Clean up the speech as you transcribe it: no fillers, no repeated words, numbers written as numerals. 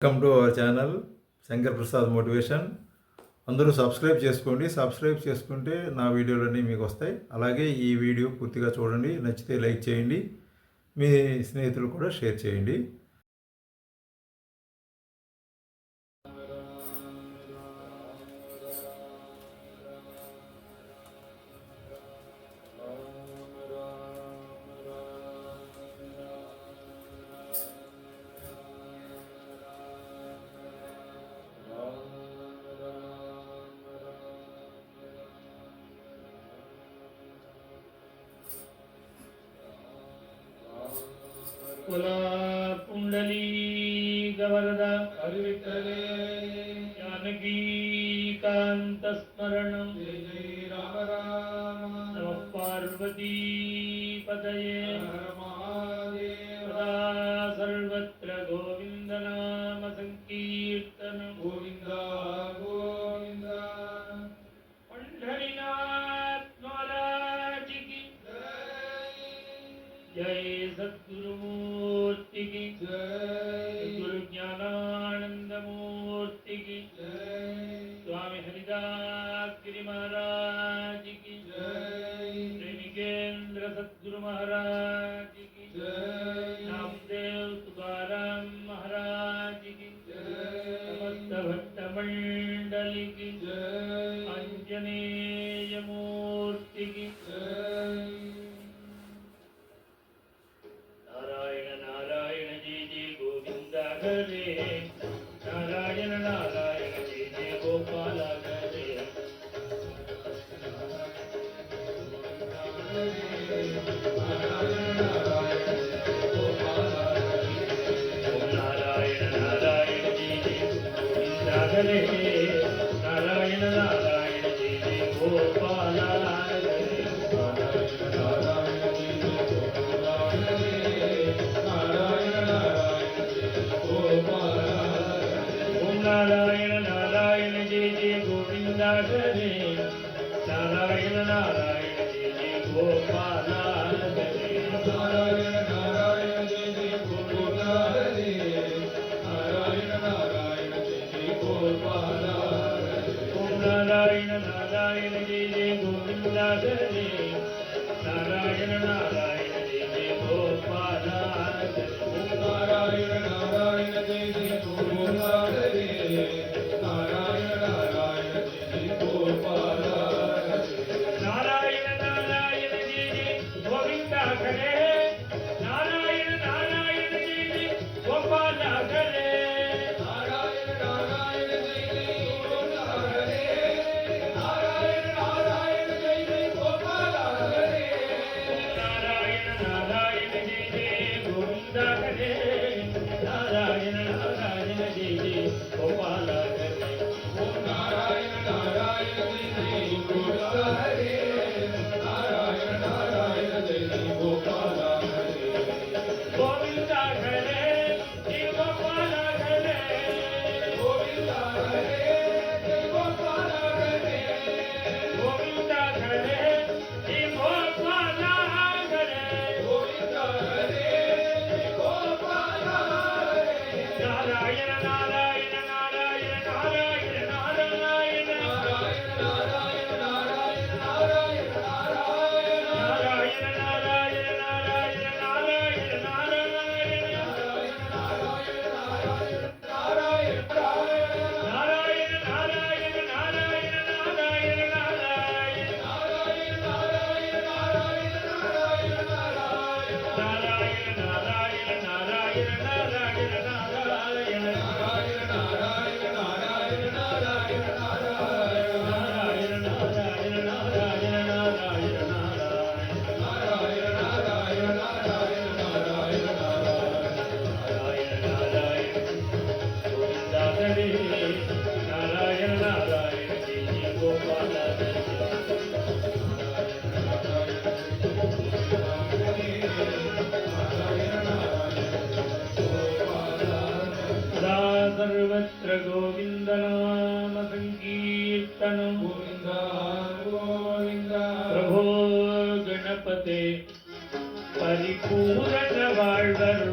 Welcome to our channel Shankar Prasad motivation. అందరూ subscribe చేసుకోండి. Subscribe చేసుకుంటే నా వీడియోలన్నీ మీకు వస్తాయి. అలాగే ఈ వీడియో పూర్తిగా చూడండి, నచ్చితే లైక్ చేయండి, మీ స్నేహితులు కూడా షేర్ చేయండి. कुला पुंडली गवरदा हरिविठ्ठले जानकी कांत स्मरणं जय जय राम राम नमः पार्वती पतये हर महादेव सदा सर्वत्र गोविंद नाम संकीर्तनं गोविंदा गोविंदा पंढरीनाथ महाराज की जय सद्गुरुमूर्ति की जय गुरु ज्ञानानंद मूर्ति की जय स्वामी हरिदास गिरि महाराज की जय प्रेमिकेंद्र सद्गुरु महाराज की जय नामदेव तुकाराम महाराज की जय समस्त भक्त मंडली की जय आंजनेय मूर्ति की जय नारायण नारायण जय जय गोपाल हरे नारायण नारायण जय जय गोविंद हरे नारायण नारायण जय जय गोपाल हरे नारायण नारायण जय जय गोविंद हरे नारायण नारायण जय जय गोपाल हरे नारायण नारायण जय जय गोविंद हरे नारायण नारायण जय जय गोपाल हरे ओम नारायण नारायण जय जय गोविंद हरे नारायण नारायण जय जय गोपाल हरे ओम नारायण नारायण जय जय गोविंद हरे नारायण नारायण जय जय गोपाल हरे नारायण नारायण जय जय गोविंद हरे नारायण नारायण जय जय गोपाल हरे नारायण नारायण जय जय गोविंद हरे नारायण नारायण जय जय गोपाल हरे नारायण नारायण जय जय गोविंद हरे नारायण नारायण जय जय गोपाल हरे ओम नारायण नारायण जय जय गोविंद हरे नारायण नारायण जय जय गोपाल हरे गोविंद हरे जय गोपाल हरे गोविंद हरे जय गोपाल हरे गोविंद हरे जय गोपाल हरे गोविंद हरे जय गोपाल हरे नारायण नारायण नारायण नारायण नारायण नारायण नारायण नारायण नारायण नारायण नारायण नारायण नारायण नारायण नारायण नारायण जय जय गोपाल सदा सर्वत्र गोविंद नाम संकीर्तनं गोविंद गोविंद प्रभो गणपते परिपूर्ण வாழ்வர்